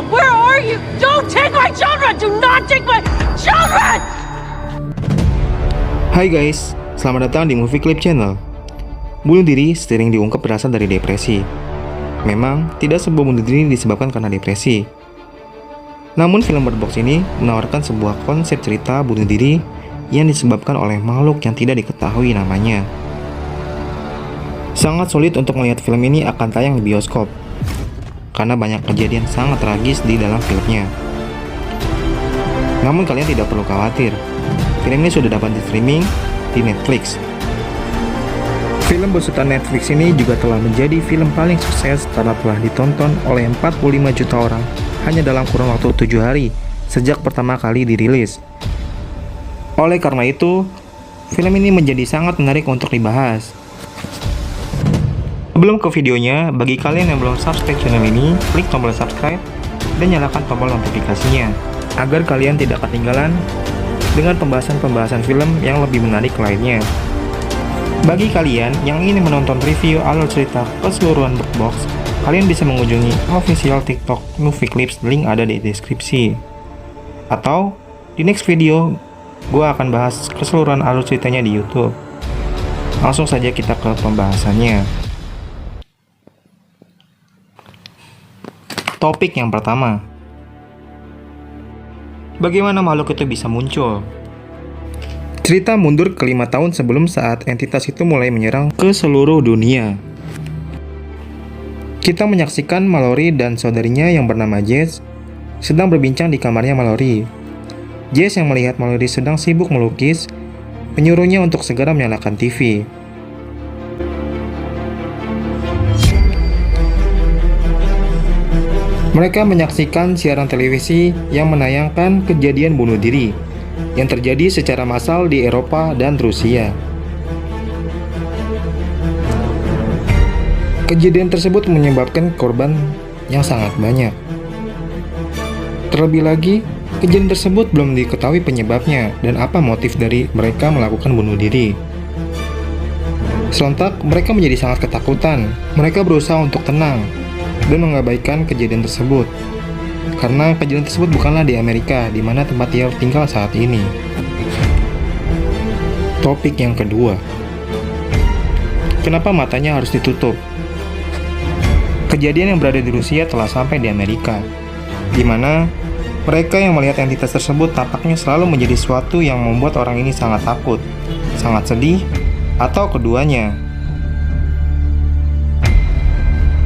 Mama, where are you? Don't take my children! Do not take my children! Hai guys, selamat datang di Movie Clip Channel. Bunuh diri sering diungkap berasal dari depresi. Memang, tidak sebuah bunuh diri disebabkan karena depresi. Namun film Bird Box ini menawarkan sebuah konsep cerita bunuh diri yang disebabkan oleh makhluk yang tidak diketahui namanya. Sangat sulit untuk melihat film ini akan tayang di bioskop, karena banyak kejadian sangat tragis di dalam filmnya. Namun kalian tidak perlu khawatir, film ini sudah dapat di streaming di Netflix. Film besutan Netflix ini juga telah menjadi film paling sukses karena telah ditonton oleh 45 juta orang hanya dalam kurun waktu 7 hari sejak pertama kali dirilis. Oleh karena itu, film ini menjadi sangat menarik untuk dibahas. Sebelum ke videonya, bagi kalian yang belum subscribe channel ini, klik tombol subscribe dan nyalakan tombol notifikasinya agar kalian tidak ketinggalan dengan pembahasan-pembahasan film yang lebih menarik lainnya. Bagi kalian yang ingin menonton review alur cerita keseluruhan Bird Box, kalian bisa mengunjungi official TikTok Movie Clips, link ada di deskripsi. Atau di next video, gue akan bahas keseluruhan alur ceritanya di YouTube. Langsung saja kita ke pembahasannya. Topik yang pertama, bagaimana makhluk itu bisa muncul? Cerita mundur ke 5 tahun sebelum saat entitas itu mulai menyerang ke seluruh dunia. Kita menyaksikan Mallory dan saudarinya yang bernama Jess sedang berbincang di kamarnya Mallory. Jess yang melihat Mallory sedang sibuk melukis, menyuruhnya untuk segera menyalakan TV. Mereka menyaksikan siaran televisi yang menayangkan kejadian bunuh diri yang terjadi secara massal di Eropa dan Rusia. Kejadian tersebut menyebabkan korban yang sangat banyak. Terlebih lagi, kejadian tersebut belum diketahui penyebabnya dan apa motif dari mereka melakukan bunuh diri. Sontak, mereka menjadi sangat ketakutan. Mereka berusaha untuk tenang dan mengabaikan kejadian tersebut, karena kejadian tersebut bukanlah di Amerika, di mana tempat dia tinggal saat ini. Topik yang kedua, kenapa matanya harus ditutup? Kejadian yang berada di Rusia telah sampai di Amerika, di mana mereka yang melihat entitas tersebut tampaknya selalu menjadi sesuatu yang membuat orang ini sangat takut, sangat sedih, atau keduanya.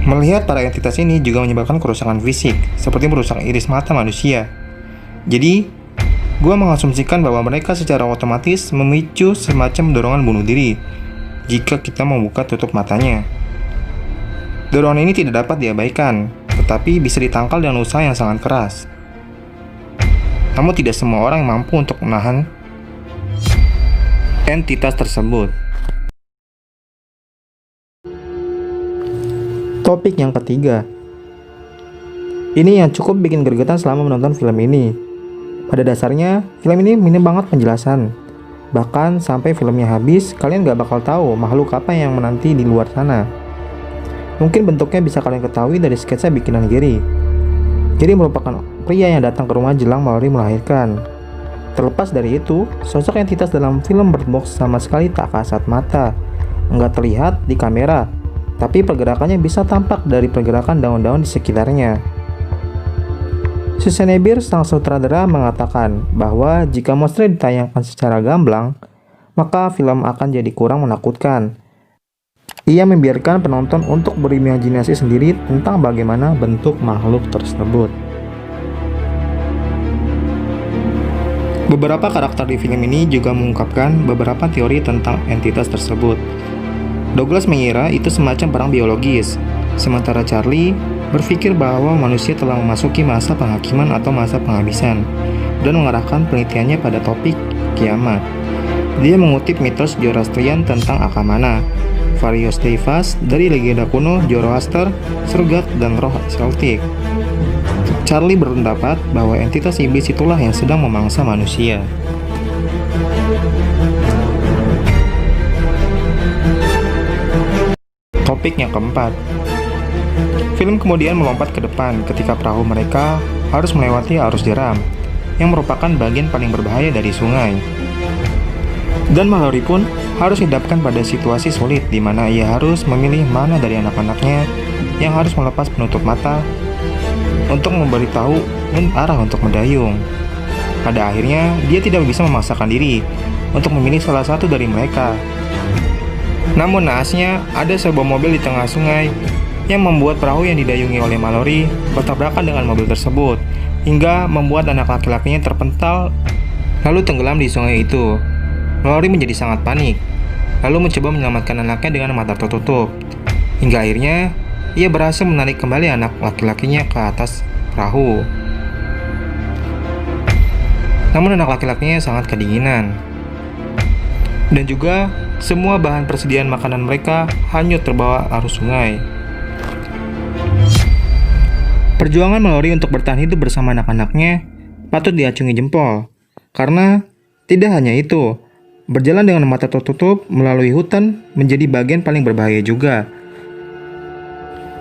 Melihat para entitas ini juga menyebabkan kerusakan fisik, seperti merusak iris mata manusia. Jadi, gua mengasumsikan bahwa mereka secara otomatis memicu semacam dorongan bunuh diri jika kita membuka tutup matanya. Dorongan ini tidak dapat diabaikan, tetapi bisa ditangkal dengan usaha yang sangat keras. Namun tidak semua orang mampu untuk menahan entitas tersebut. Topik yang ketiga, ini yang cukup bikin gregetan selama menonton film ini. Pada dasarnya, film ini minim banget penjelasan. Bahkan sampai filmnya habis, kalian gak bakal tahu makhluk apa yang menanti di luar sana. Mungkin bentuknya bisa kalian ketahui dari sketsa bikinan Gary. Gary merupakan pria yang datang ke rumah jelang Mallory melahirkan. Terlepas dari itu, sosok entitas dalam film Bird Box sama sekali tak kasat mata, nggak terlihat di kamera, tapi pergerakannya bisa tampak dari pergerakan daun-daun di sekitarnya. Susan Ebir, sang sutradara, mengatakan bahwa jika monster ditayangkan secara gamblang, maka film akan jadi kurang menakutkan. Ia membiarkan penonton untuk berimajinasi sendiri tentang bagaimana bentuk makhluk tersebut. Beberapa karakter di film ini juga mengungkapkan beberapa teori tentang entitas tersebut. Douglas mengira itu semacam perang biologis, sementara Charlie berpikir bahwa manusia telah memasuki masa penghakiman atau masa penghabisan, dan mengarahkan penelitiannya pada topik kiamat. Dia mengutip mitos Zoroastrian tentang Akamana, Varios Deivas dari legenda kuno Zoroaster, surga dan roh Celtic. Charlie berpendapat bahwa entitas iblis itulah yang sedang memangsa manusia. Topik yang keempat, Film kemudian melompat ke depan ketika perahu mereka harus melewati arus jeram, yang merupakan bagian paling berbahaya dari sungai. Dan Mallory pun harus dihadapkan pada situasi sulit di mana ia harus memilih mana dari anak-anaknya yang harus melepas penutup mata untuk memberitahu arah untuk mendayung. Pada akhirnya, dia tidak bisa memaksakan diri untuk memilih salah satu dari mereka. Namun naasnya, ada sebuah mobil di tengah sungai yang membuat perahu yang didayungi oleh Mallory bertabrakan dengan mobil tersebut, hingga membuat anak laki-lakinya terpental lalu tenggelam di sungai itu. Mallory menjadi sangat panik, lalu mencoba menyelamatkan anaknya dengan mata tertutup. Hingga akhirnya, ia berhasil menarik kembali anak laki-lakinya ke atas perahu. Namun anak laki-lakinya sangat kedinginan. Dan juga, semua bahan persediaan makanan mereka hanyut terbawa arus sungai. Perjuangan Mallory untuk bertahan hidup bersama anak-anaknya patut diacungi jempol. Karena, tidak hanya itu, berjalan dengan mata tertutup melalui hutan menjadi bagian paling berbahaya juga.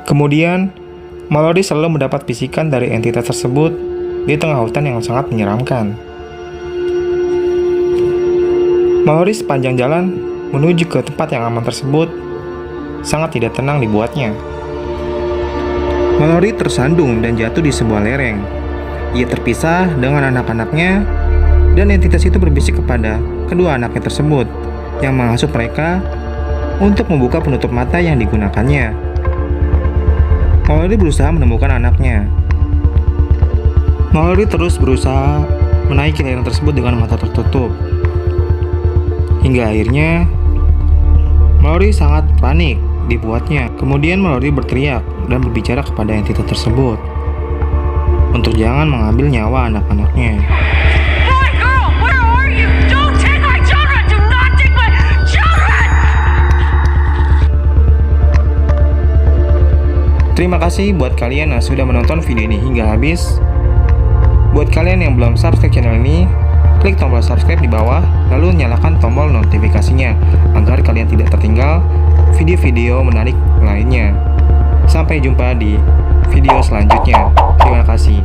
Kemudian, Mallory selalu mendapat bisikan dari entitas tersebut di tengah hutan yang sangat menyeramkan. Mallory sepanjang jalan menuju ke tempat yang aman tersebut sangat tidak tenang dibuatnya. Mallory tersandung dan jatuh di sebuah lereng. Ia terpisah dengan anak-anaknya dan entitas itu berbisik kepada kedua anaknya tersebut yang menghasut mereka untuk membuka penutup mata yang digunakannya. Mallory berusaha menemukan anaknya. Mallory terus berusaha menaiki lereng tersebut dengan mata tertutup. Hingga akhirnya, Mallory sangat panik dibuatnya. Kemudian Mallory berteriak dan berbicara kepada entitas tersebut untuk jangan mengambil nyawa anak-anaknya. Boy, girl, where are you? Don't take my children! Do not take my children! Terima kasih buat kalian yang sudah menonton video ini hingga habis. Buat kalian yang belum subscribe channel ini, klik tombol subscribe di bawah, lalu nyalakan tombol notifikasinya agar kalian tidak tertinggal video-video menarik lainnya. Sampai jumpa di video selanjutnya. Terima kasih.